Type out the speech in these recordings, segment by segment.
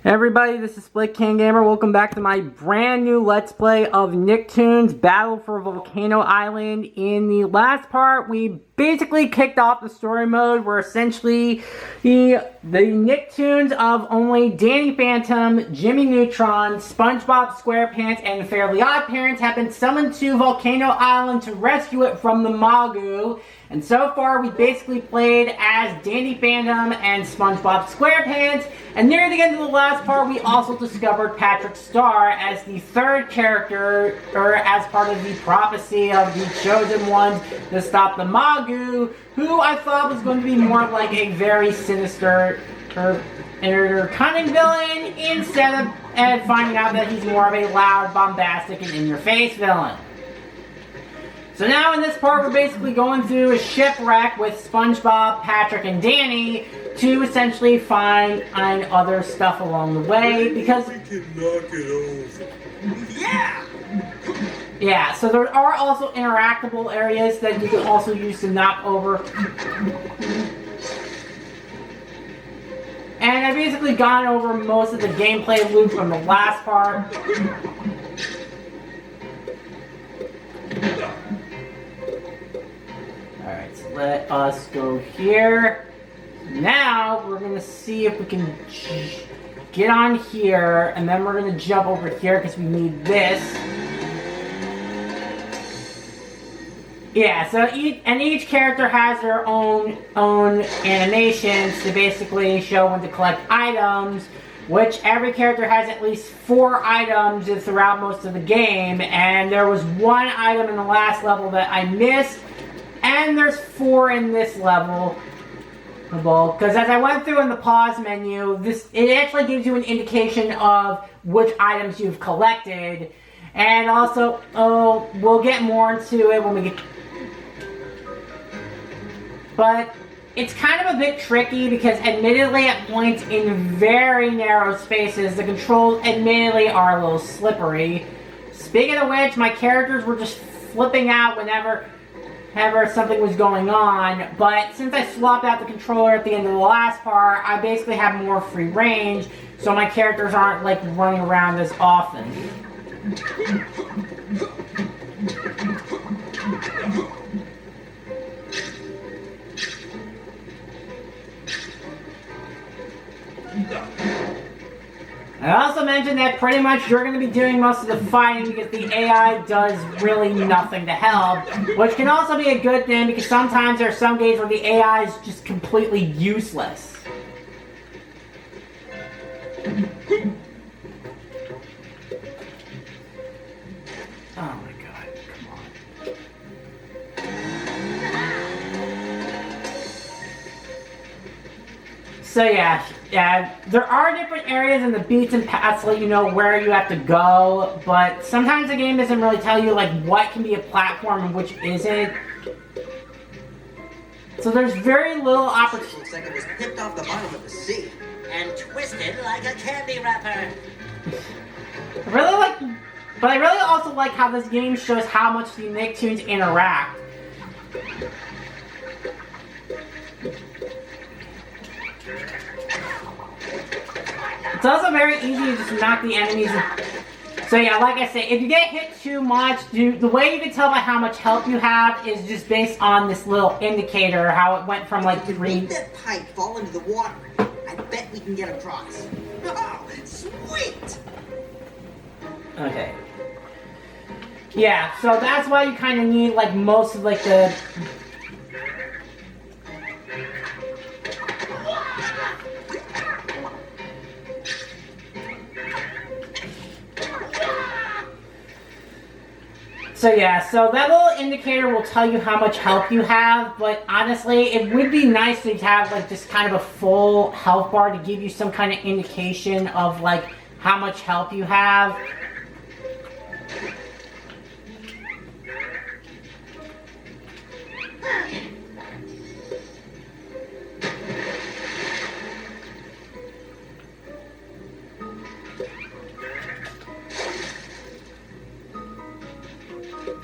Hey everybody, this is Split King Gamer. Welcome back to my brand new Let's Play of Nicktoons Battle for Volcano Island. In the last part, we basically kicked off the story mode where essentially the Nicktoons of only Danny Phantom, Jimmy Neutron, Spongebob SquarePants, and Fairly Odd Parents have been summoned to Volcano Island to rescue it from the Magu. And so far, we basically played as Danny Phantom and Spongebob SquarePants. And near the end of the last part, we also discovered Patrick Star as the third character, or as part of the prophecy of the Chosen Ones to stop the Magu, who I thought was going to be more like a very sinister or cunning villain, instead of finding out that he's more of a loud, bombastic, and in-your-face villain. So now in this part, we're basically going through a shipwreck with SpongeBob, Patrick, and Danny to essentially find other stuff along the way, because we can knock it over. Yeah, so there are also interactable areas that you can also use to knock over. And I've basically gone over most of the gameplay loop from the last part. Alright, so let us go here. Now, we're going to see if we can get on here, and then we're going to jump over here because we need this. Yeah, so each character has their own animations to basically show when to collect items, which every character has at least 4 items throughout most of the game, and there was 1 item in the last level that I missed, and there's 4 in this level. Because as I went through in the pause menu, it actually gives you an indication of which items you've collected, and also, we'll get more into it when we get... But it's kind of a bit tricky because admittedly at points in very narrow spaces, the controls admittedly are a little slippery. Speaking of which, my characters were just flipping out whenever something was going on, but since I swapped out the controller at the end of the last part, I basically have more free range, so my characters aren't like running around as often. I also mentioned that pretty much you're going to be doing most of the fighting because the AI does really nothing to help, which can also be a good thing because sometimes there are some games where the AI is just completely useless. Oh my god, come on. So yeah, there are different areas in the beats and paths to let you know where you have to go, but sometimes the game doesn't really tell you like what can be a platform and which isn't. So there's very little opportunity. Looks like it was picked off the bottom of the sea and twisted like a candy wrapper. But I really also like how this game shows how much the Nicktoons interact. It's also very easy to just knock the enemies. So yeah, like I said, if you get hit too much, the way you can tell by how much health you have is just based on this little indicator, how it went from like green. Make that pipe fall into the water. I bet we can get across. Oh, sweet! Okay. Yeah, so that's why you kind of need like most of like the... So yeah, so that little indicator will tell you how much health you have, but honestly, it would be nice to have like just kind of a full health bar to give you some kind of indication of like how much health you have.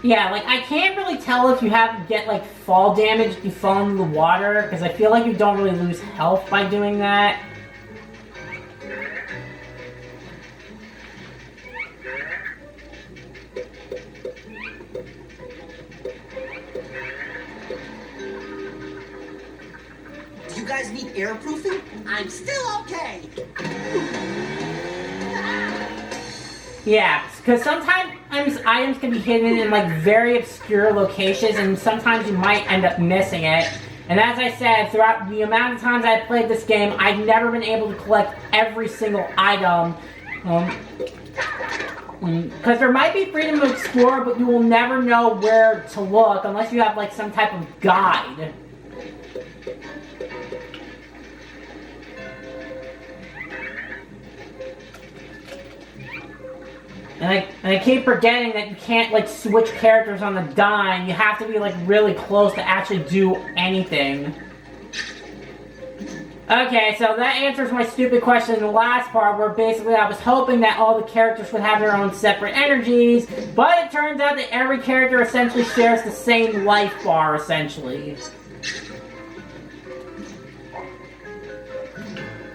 Yeah, like, I can't really tell if you get, like, fall damage if you fall into the water, because I feel like you don't really lose health by doing that. airproofing, I'm still okay. Yeah, because sometimes items can be hidden in like very obscure locations, and sometimes you might end up missing it. And as I said, throughout the amount of times I've played this game, I've never been able to collect every single item. Because there might be freedom to explore, but you will never know where to look unless you have like some type of guide. And I keep forgetting that you can't like switch characters on the dime. You have to be like really close to actually do anything. Okay, so that answers my stupid question in the last part, where basically I was hoping that all the characters would have their own separate energies, but it turns out that every character essentially shares the same life bar, essentially.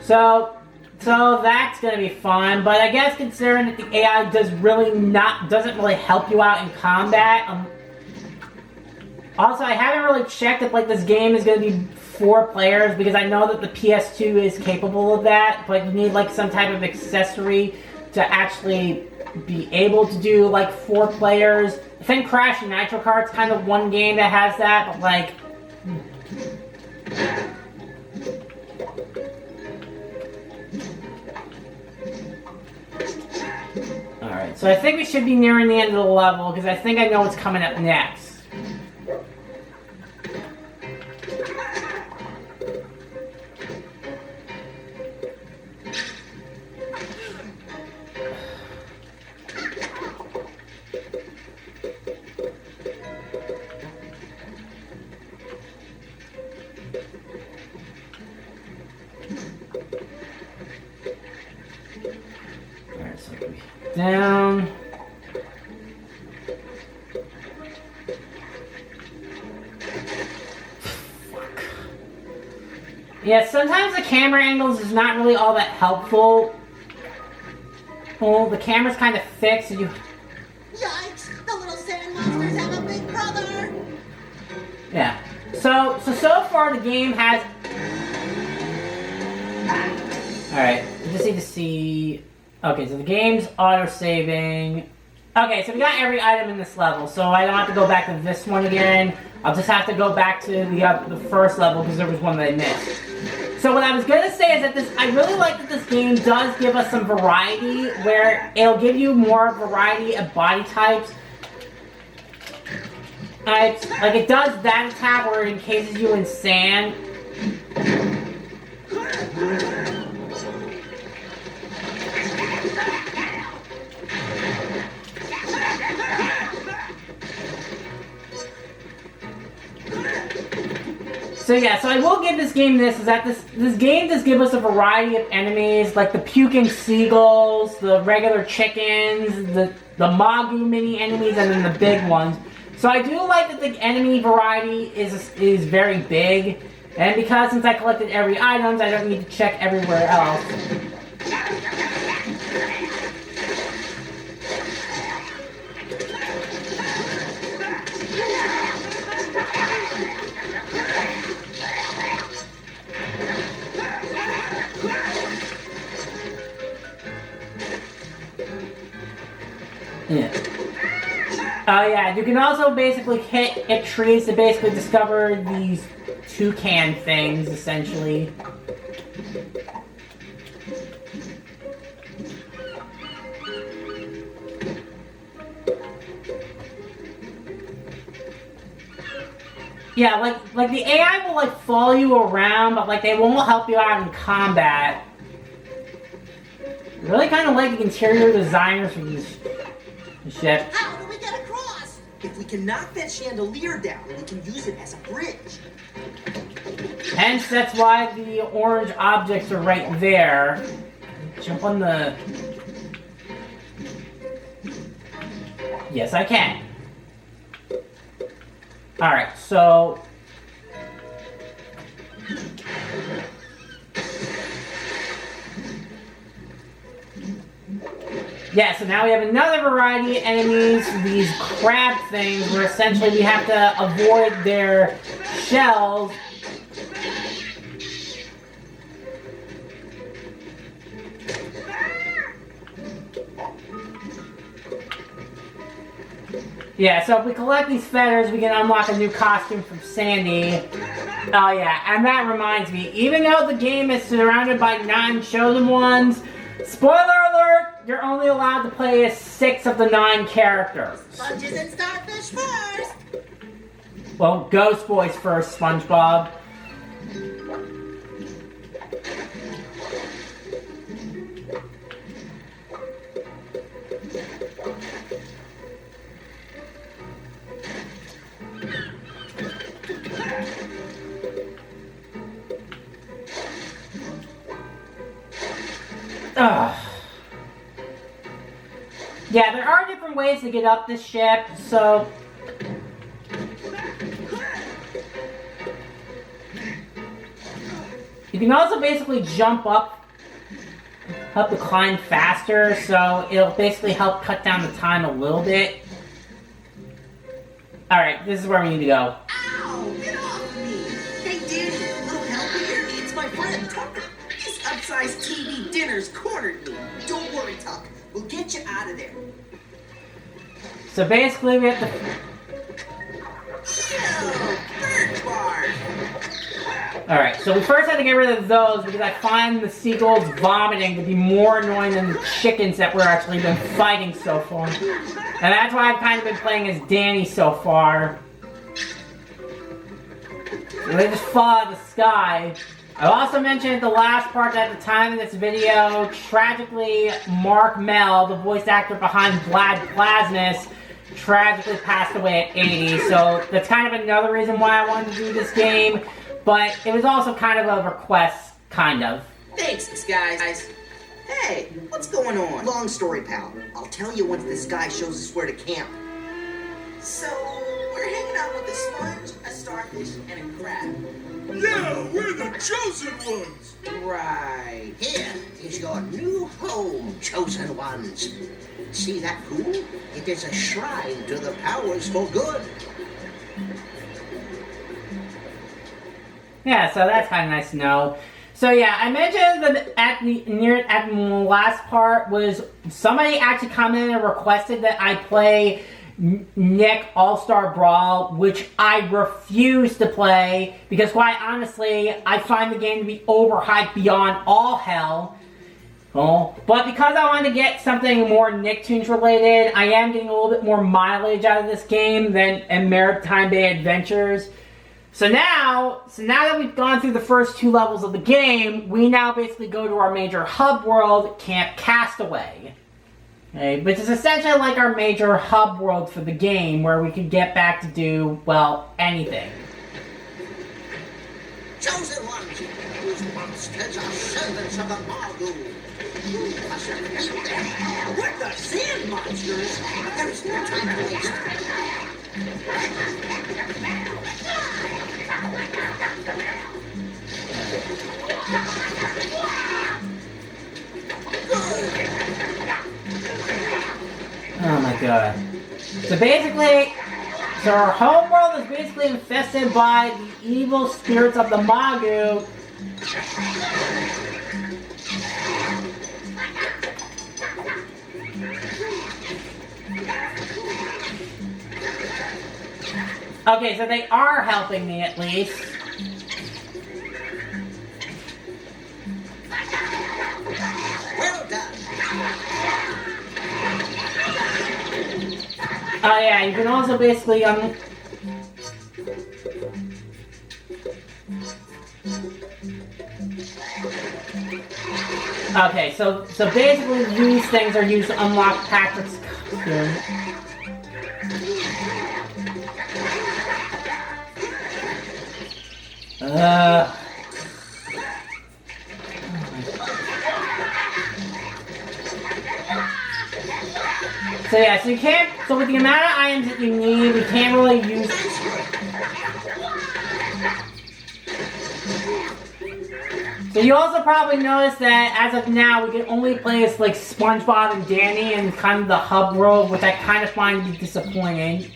So that's gonna be fun, but I guess considering that the AI doesn't really help you out in combat. Also, I haven't really checked if like this game is gonna be 4 players, because I know that the PS2 is capable of that, but you need like some type of accessory to actually be able to do like 4 players. I think Crash and Nitro Kart's kind of one game that has that, but like... Alright, so I think we should be nearing the end of the level, because I think I know what's coming up next. Alright, so down. Fuck. Yeah, sometimes the camera angles is not really all that helpful. Well, the camera's kind of fixed, so you... Yikes! The little sand monsters have a big brother! Yeah. So far the game has... Alright, we just need to see... Okay, so the game's auto-saving. Okay, so we got every item in this level, so I don't have to go back to this one again. I'll just have to go back to the first level, because there was one that I missed. So what I was going to say is that I really like that this game does give us some variety, where it'll give you more variety of body types. Like it does that attack where it encases you in sand. So yeah, so I will give this game this game does give us a variety of enemies, like the puking seagulls, the regular chickens, the Magu mini enemies, and then the big ones. So I do like that the enemy variety is very big, and because since I collected every item, I don't need to check everywhere else. Yeah. Yeah, you can also basically hit trees to basically discover these toucan things, essentially. Yeah, like the AI will like follow you around, but like they won't help you out in combat. I really kind of like the interior designers for these ship. How do we get across? If we can knock that chandelier down, we can use it as a bridge. Hence, that's why the orange objects are right there. Jump on the... Yes, I can. Alright, so... Yeah, so now we have another variety of enemies, these crab things, where essentially we have to avoid their shells. Yeah, so if we collect these feathers, we can unlock a new costume from Sandy. Oh yeah, and that reminds me, even though the game is surrounded by 9 chosen ones, spoiler alert, you're only allowed to play as 6 of the 9 characters. Sponges and starfish first! Well, Ghost Boy's first, SpongeBob. Ugh. Yeah, there are different ways to get up this ship, so... You can also basically jump up the climb faster, so it'll basically help cut down the time a little bit. Alright, this is where we need to go. Ow! Get off me! Hey, Danny, little help here? It's my friend, Tucker. This upsized TV dinner's cornered me. Don't worry, Tuck. We'll get you out of there. So basically we have to... No! Bird bark! Alright, so we first have to get rid of those because I find the seagulls vomiting to be more annoying than the chickens that we're actually been fighting so far. And that's why I've kind of been playing as Danny so far. So they just fall out of the sky. I also mentioned at the last part that at the time of this video, tragically, Mark Mell, the voice actor behind Vlad Plasmus, tragically passed away at 80. So that's kind of another reason why I wanted to do this game. But it was also kind of a request, kind of. Thanks, guys. Hey, what's going on? Long story, pal. I'll tell you once this guy shows us where to camp. So, we're hanging out with a sponge, a starfish, and a crab. Yeah, we're the chosen ones. Right. Here is your new home, chosen ones. See that pool? It is a shrine to the powers for good. Yeah, so that's kind of nice to know. So yeah, I mentioned that at the last part was somebody actually commented and requested that I play Nick All-Star Brawl, which I refuse to play because quite honestly, I find the game to be overhyped beyond all hell. Oh, but because I wanted to get something more Nicktoons related, I am getting a little bit more mileage out of this game than in Maritime Bay Adventures. So now that we've gone through the first 2 levels of the game, we now basically go to our major hub world, Camp Castaway. Okay, which is essentially like our major hub world for the game, where we can get back to do, well, anything. Chosen ones, those monsters are servants of the Margu. You must meet them. We're the sand monsters. There's no time to waste. Oh my god. So basically, our home world is basically infested by the evil spirits of the Magu. Okay, so they are helping me at least. Well done. Oh yeah, you can also basically Okay, so basically these things are used to unlock Patrick's costume. So yeah, so you can't, so with the amount of items that you need, we can't really use... So you also probably noticed that as of now, we can only play as like SpongeBob and Danny in kind of the hub world, which I kind of find to be disappointing.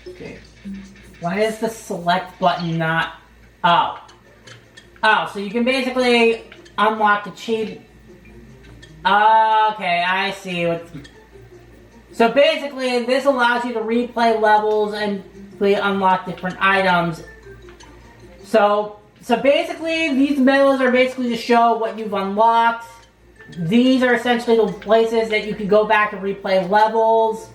Okay. Why is the select button not... Oh. Oh, so you can basically unlock the cheat... Okay, I see what... So basically, this allows you to replay levels and unlock different items. So basically, these medals are basically to show what you've unlocked. These are essentially the places that you can go back and replay levels.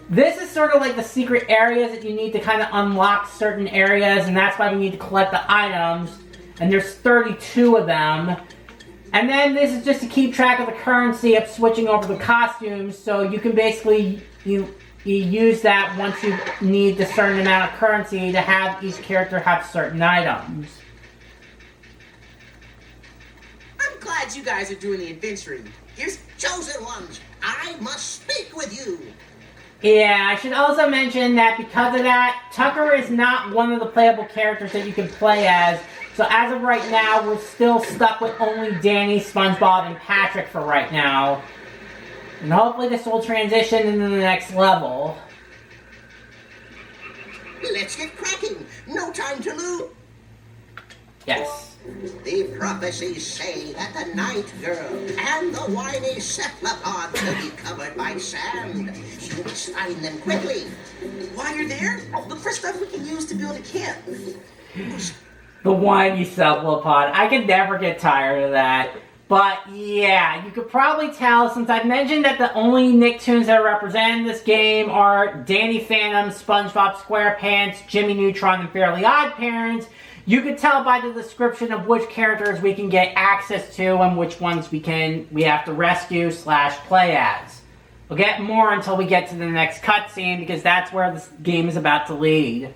This is sort of like the secret areas that you need to kind of unlock certain areas, and that's why we need to collect the items. And there's 32 of them. And then this is just to keep track of the currency of switching over the costumes, so you can basically you use that once you need a certain amount of currency to have each character have certain items. I'm glad you guys are doing the adventuring. Here's Chosen Ones. I must speak with you. Yeah, I should also mention that because of that, Tucker is not one of the playable characters that you can play as. So as of right now, we're still stuck with only Danny, Spongebob, and Patrick for right now. And hopefully this will transition into the next level. Let's get cracking. No time to lose. Yes. The prophecies say that the night girl and the whiny cephalopod will be covered by sand. You must find them quickly. While you're there, look for stuff we can use to build a camp. The whiny cephalopod. I could never get tired of that. But yeah, you could probably tell since I've mentioned that the only Nicktoons that are represented in this game are Danny Phantom, SpongeBob SquarePants, Jimmy Neutron, and Fairly Odd Parents. You could tell by the description of which characters we can get access to and which ones we have to rescue / play as. We'll get more until we get to the next cutscene because that's where this game is about to lead.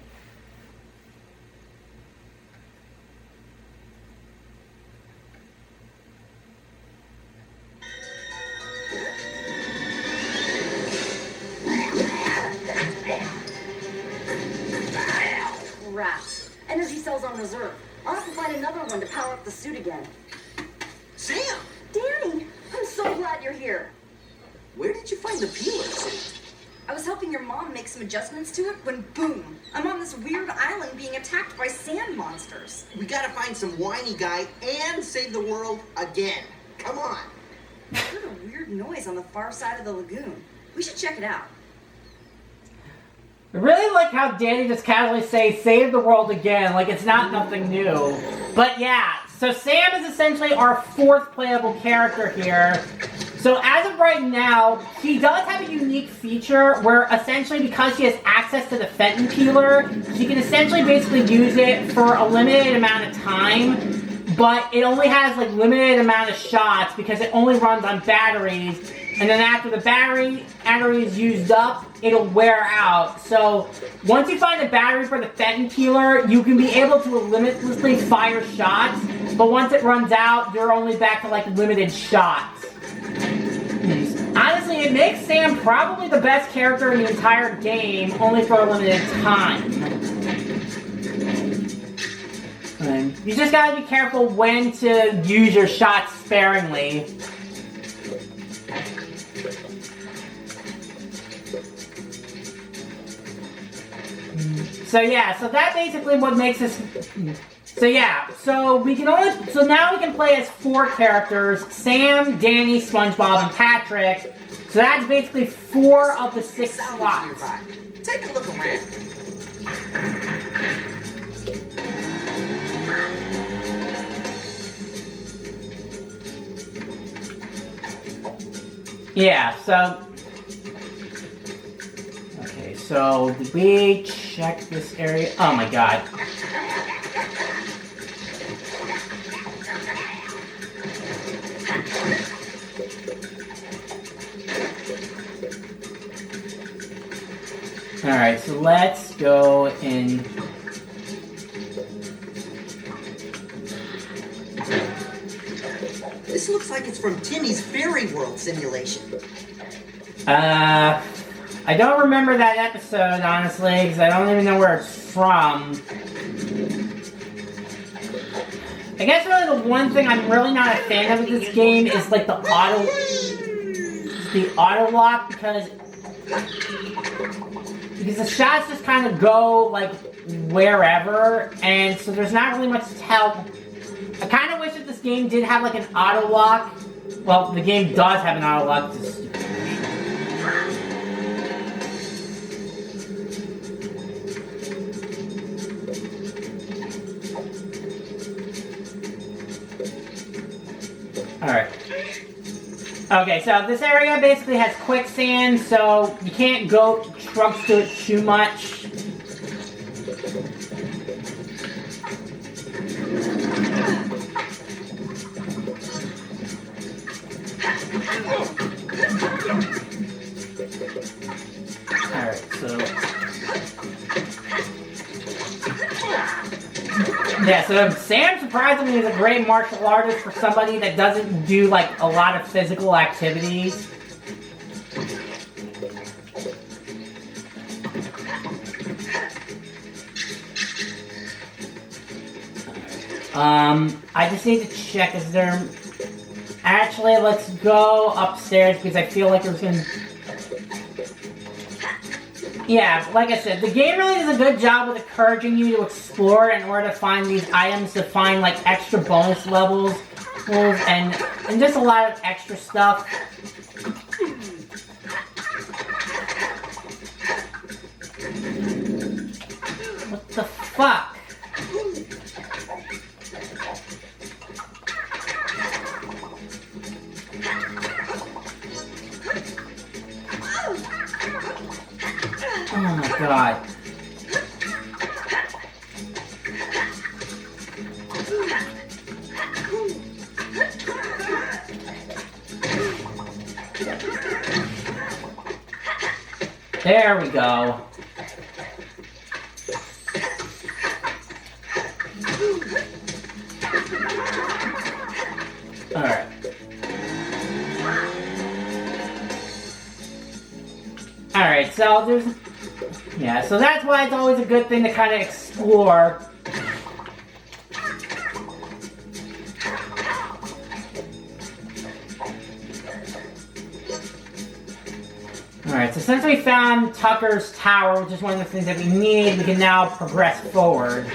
Rats. Energy cells on reserve. I'll have to find another one to power up the suit again. Sam, Danny, I'm so glad you're here. where did you find the peeler suit? I was helping your mom make some adjustments to it when boom, I'm on this weird island being attacked by sand monsters. We gotta find some whiny guy and save the world again. Come on. I heard a weird noise on the far side of the lagoon. We should check it out. I really like how Danny just casually says, save the world again, like it's not nothing new. But yeah, so Sam is essentially our fourth playable character here. So as of right now, he does have a unique feature where essentially because she has access to the Fenton peeler, she can essentially basically use it for a limited amount of time. But it only has like limited amount of shots because it only runs on batteries. And then after the battery is used up, it'll wear out. So once you find a battery for the Fenton peeler, you can be able to limitlessly fire shots. But once it runs out, you're only back to like limited shots. Honestly, it makes Sam probably the best character in the entire game, only for a limited time. And you just gotta be careful when to use your shots sparingly. So yeah, so that basically what makes us. So yeah, so we can only. So now we can play as 4 characters: Sam, Danny, SpongeBob, and Patrick. So that's basically 4 of the 6 slots. Take a look around. Yeah, so. Okay, so did we check this area? Oh my god. Alright, so let's go in. This looks like it's from Timmy's Fairy World simulation. I don't remember that episode, honestly, because I don't even know where it's from. I guess really the one thing I'm really not a fan of with this game is like the auto lock because the shots just kind of go like wherever, and so there's not really much to tell. I kind of wish that this game did have like an auto lock. Well, the game does have an auto lock. Alright. Okay, so this area basically has quicksand, so you can't go trunks to it too much. Alright, so... Yeah, so Sam surprisingly is a great martial artist for somebody that doesn't do, like, a lot of physical activities. I just need to check, is there... Actually, let's go upstairs because I feel like there's gonna... Yeah, like I said, the game really does a good job with encouraging you to explore in order to find these items, to find like extra bonus levels, and just a lot of extra stuff. What the fuck? Oh my god. There we go. Alright. Alright, so there's... Yeah, so that's why it's always a good thing to kind of explore. Alright, so since we found Tucker's tower, which is one of the things that we need, we can now progress forward.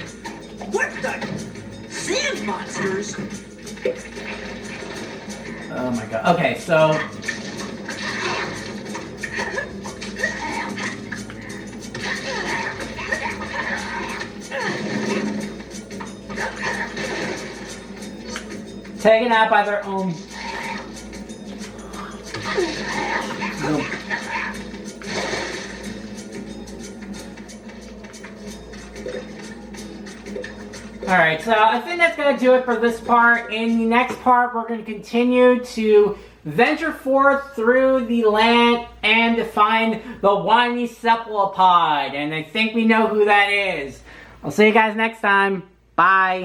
What the? Sand monsters? Oh my god. Okay, so... Taken out by their own... Alright, so I think that's going to do it for this part. In the next part, we're going to continue to venture forth through the land and to find the whiny cephalopod. And I think we know who that is. I'll see you guys next time. Bye.